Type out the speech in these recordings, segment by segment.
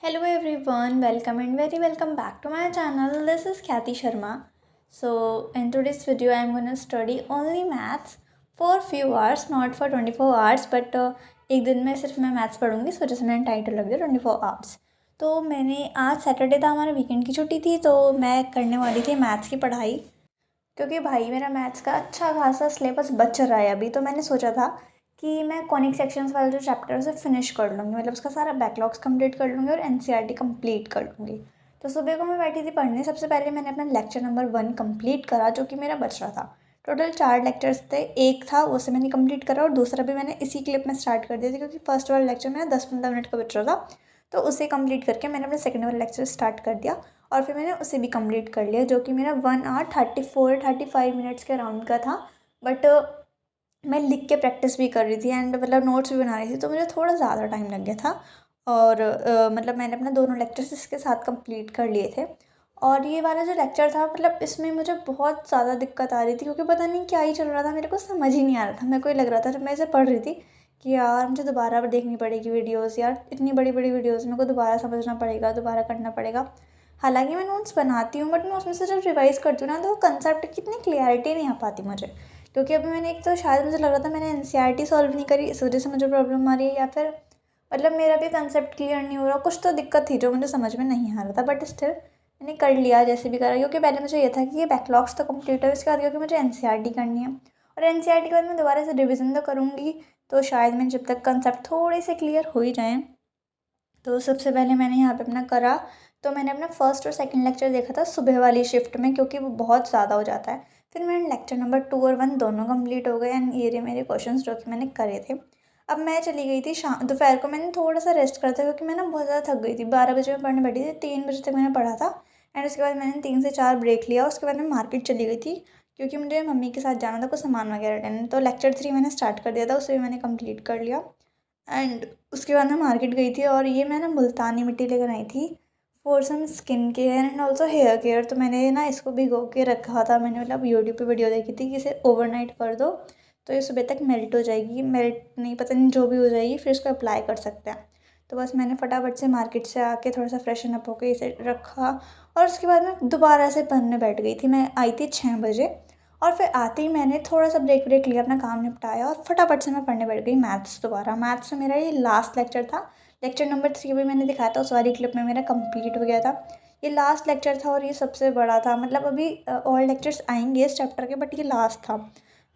Hello everyone, welcome and very welcome back to my channel. This is Khyati Sharma. So in today's video I am going to study only maths for few hours, not for 24 hours, but एक दिन में सिर्फ मैं maths पढ़ूंगी, इस वजह से मैंने title रख दिया 24 आवर्स। तो मैंने आज सैटरडे था, हमारे वीकेंड की छुट्टी थी, तो मैं करने वाली थी मैथ्स की पढ़ाई, क्योंकि भाई मेरा मैथ्स का अच्छा खासा सिलेबस बच रहा है अभी। तो मैंने सोचा था कि मैं कॉनिक सेक्शंस वाला जो चैप्टर है उसे फिनिश कर लूँगी, मतलब उसका सारा बैकलॉग्स कंप्लीट कर लूँगी और एनसीईआरटी कंप्लीट कर लूँगी। तो सुबह को मैं बैठी थी पढ़ने। सबसे पहले मैंने अपना लेक्चर नंबर 1 कंप्लीट करा, जो कि मेरा बच रहा था। टोटल 4 लेक्चर्स थे, एक था उसे मैंने कंप्लीट करा और दूसरा भी मैंने इसी क्लिप में स्टार्ट कर दिया था, क्योंकि फर्स्ट वाला लेक्चर मेरा 10-15 मिनट का बच रहा था। तो उसे कंप्लीट करके मैंने अपना सेकंड वाला लेक्चर स्टार्ट कर दिया और फिर मैंने उसे भी कंप्लीट कर लिया, जो कि मेरा 1 आवर 34-35 मिनट्स के अराउंड का था। बट मैं लिख के प्रैक्टिस भी कर रही थी एंड मतलब नोट्स भी बना रही थी, तो मुझे थोड़ा ज़्यादा टाइम लग गया था। और मतलब मैंने अपना दोनों लेक्चर्स इसके साथ कंप्लीट कर लिए थे। और ये वाला जो लेक्चर था, मतलब इसमें मुझे बहुत ज़्यादा दिक्कत आ रही थी, क्योंकि पता नहीं क्या ही चल रहा था, मेरे को समझ ही नहीं आ रहा था। मेरे को ये लग रहा था जब मैं इसे पढ़ रही थी कि यार मुझे दोबारा देखनी पड़ेगी वीडियोज़, यार इतनी बड़ी बड़ी वीडियोज़ मेरे को दोबारा समझना पड़ेगा, दोबारा करना पड़ेगा। हालांकि मैं नोट्स बनाती हूँ, बट मैं उसमें से जब रिवाइज़ करती हूँ ना, तो वो कंसेप्ट की इतनी क्लियरिटी नहीं आ पाती मुझे। क्योंकि अभी मैंने एक तो शायद मुझे लग रहा था मैंने एनसीईआरटी सॉल्व नहीं करी, इस वजह से मुझे प्रॉब्लम आ रही है, या फिर मतलब मेरा भी कंसेप्ट क्लियर नहीं हो रहा, कुछ तो दिक्कत थी जो मुझे समझ में नहीं आ रहा था। बट स्टिल मैंने कर लिया जैसे भी करा, क्योंकि पहले मुझे ये था कि ये बैकलॉग्स तो कंप्लीट है, उसके बाद क्योंकि मुझे एनसीईआरटी करनी है और एनसीईआरटी के बाद मैं दोबारा से रिविज़न तो करूँगी। तो शायद मैं जब तक कंसेप्ट थोड़े से क्लियर हो ही जाएँ। तो सबसे पहले मैंने यहाँ पे अपना करा, तो मैंने अपना फर्स्ट और सेकंड लेक्चर देखा था सुबह वाली शिफ्ट में, क्योंकि वो बहुत ज़्यादा हो जाता है। फिर मैंने लेक्चर नंबर 2 और 1 दोनों कंप्लीट हो गए एंड ये रहे मेरे क्वेश्चंस जो कि मैंने करे थे। अब मैं चली गई थी शाम, दोपहर को मैंने थोड़ा सा रेस्ट करा था, क्योंकि मैं ना बहुत ज़्यादा थक गई थी। 12 बजे मैं पढ़ने बैठी थी, 3 बजे तक मैंने पढ़ा था एंड उसके बाद मैंने 3 से 4 ब्रेक लिया। उसके बाद मैं मार्केट चली गई थी, क्योंकि मुझे मम्मी के साथ जाना था कुछ सामान वगैरह लेने। तो लेक्चर 3 मैंने स्टार्ट कर दिया था, उसे भी मैंने कम्प्लीट कर लिया एंड उसके बाद मैं मार्केट गई थी और ये मैं ना मुल्तानी मिट्टी लेकर आई थी for some skin care and also hair care. तो मैंने ना इसको भिगो के रखा था, मैंने मतलब यूट्यूब पे वीडियो देखी थी कि इसे ओवरनाइट कर दो तो ये सुबह तक मेल्ट हो जाएगी, मेल्ट नहीं पता नहीं जो भी हो जाएगी, फिर इसको अप्लाई कर सकते हैं। तो बस मैंने फटाफट से मार्केट से आके थोड़ा सा फ्रेशन अप होकर इसे रखा और उसके बाद मैं दोबारा से पढ़ने बैठ गई थी। मैं आई थी 6 बजे और फिर आते ही मैंने थोड़ा सा ब्रेक ब्रेक लिया, अपना काम निपटाया और फटाफट से मैं पढ़ने बैठ गई मैथ्स दोबारा। मैथ्स में मेरा ये लास्ट लेक्चर था। लेक्चर नंबर 3 भी मैंने दिखाया था, उस वाली क्लिप में मेरा कंप्लीट हो गया था। ये लास्ट लेक्चर था और ये सबसे बड़ा था, मतलब अभी और लेक्चर्स आएंगे इस चैप्टर के, बट ये लास्ट था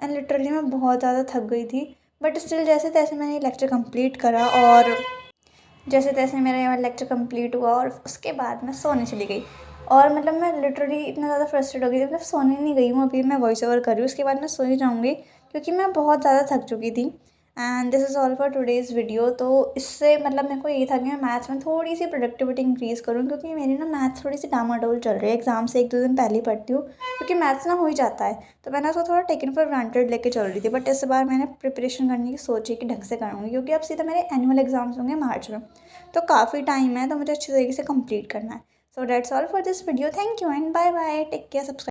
एंड लिटरली मैं बहुत ज़्यादा थक गई थी। बट स्टिल जैसे तैसे मैंने ये लेक्चर कंप्लीट करा और जैसे तैसे मेरा ये वाला लेक्चर कंप्लीट हुआ और उसके बाद मैं सोने चली गई। और मतलब मैं लिटरली इतना ज़्यादा फ्रस्ट्रेट हो गई थी, मतलब सोने नहीं गई हूँ, अभी मैं वॉइस ओवर कर रही हूँ, उसके बाद मैं सो ही जाऊँगी, क्योंकि मैं बहुत ज़्यादा थक चुकी थी। And this is all for today's video. तो इससे मतलब मेरे को ये था कि मैं मैथ्स में थोड़ी सी प्रोडक्टिविटी इंक्रीज़ करूँ, क्योंकि मेरी ना मैथ्स थोड़ी सी डामाडोल चल रही है। एग्जाम से 1-2 दिन पहले ही पढ़ती हूँ, क्योंकि मैथ्स ना हो ही जाता है। तो मैंने उसको थोड़ा टेकन फॉर ग्रांटेड लेके चल रही थी, बट इस बार मैंने प्रिपरेशन करने की सोची कि ढंग से करूँगी, क्योंकि अब सीधा मेरे एनुअल एग्जाम्स होंगे मार्च में। तो काफ़ी टाइम है, तो मुझे अच्छी तरीके से कंप्लीट करना है। So that's all for this video. Thank you and bye bye, take care, subscribe.